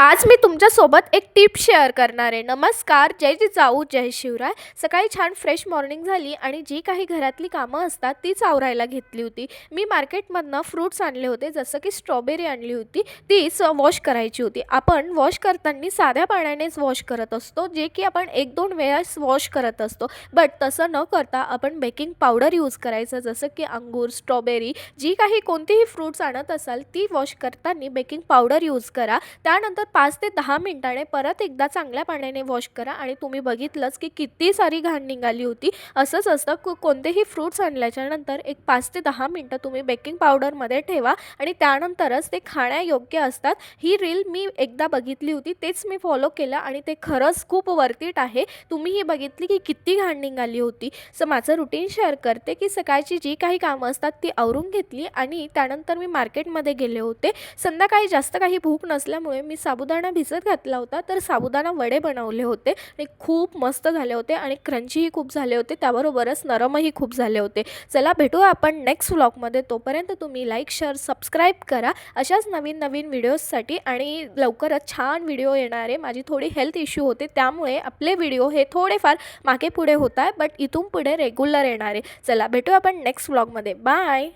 आज मी तुमच्यासोबत एक टिप शेअर करणार आहे. नमस्कार, जय जिजाऊ, जय शिवराय. सकाळी छान फ्रेश मॉर्निंग झाली आणि जी काही घरातली कामं असतात तीच आवरायला घेतली होती. मी मार्केटमधनं फ्रुट्स आणले होते, जसं की स्ट्रॉबेरी आणली होती, तीच वॉश करायची होती. आपण वॉश करताना साध्या पाण्यानेच वॉश करत असतो, जे की आपण 1-2 वेळेस वॉश करत असतो. बट तसं न करता आपण बेकिंग पावडर यूज करायचं, जसं की अंगूर, स्ट्रॉबेरी, जी काही कोणतीही फ्रुट्स आणत असाल ती वॉश करताना बेकिंग पावडर यूज करा. त्यानंतर 5 ते 10 मिनिटांनी परत एकदा चांगल्या पाण्याने वॉश करा आणि तुम्ही बघितलंच की किती सारी घाण निघाली होती. असंच असतं कोणतेही फ्रुट्स आणल्याच्यानंतर एक 5 ते 10 मिनिटं तुम्ही बेकिंग पावडरमध्ये ठेवा आणि त्यानंतरच ते खाण्यायोग्य असतात. ही रील मी एकदा बघितली होती, तेच मी फॉलो केलं आणि ते खरंच खूप वर्थ इट आहे. तुम्हीही बघितली की किती घाण निघाली होती. सो माझं रुटीन शेअर करते की सकाळची जी काही कामं असतात ती आवरून घेतली आणि त्यानंतर मी मार्केटमध्ये गेले होते. संध्याकाळी जास्त काही भूक नसल्यामुळे मी साबुदाणा भिजत घातला होता, तर साबुदाणा वडे बनवले होते आणि खूप मस्त झाले होते आणि क्रंचीही खूप झाले होते, त्याबरोबरच नरमही खूप झाले होते. चला भेटूया आपण नेक्स्ट व्लॉगमध्ये. तोपर्यंत तुम्ही लाईक, शेअर, सबस्क्राईब करा अशाच नवीन नवीन व्हिडिओजसाठी. आणि लवकरच छान व्हिडिओ येणार आहे. माझी थोडी हेल्थ इश्यू होते, त्यामुळे आपले व्हिडिओ हे थोडेफार मागे पुढे होत आहे, बट इथून पुढे रेग्युलर येणार आहे. चला भेटूया आपण नेक्स्ट व्लॉगमध्ये. बाय.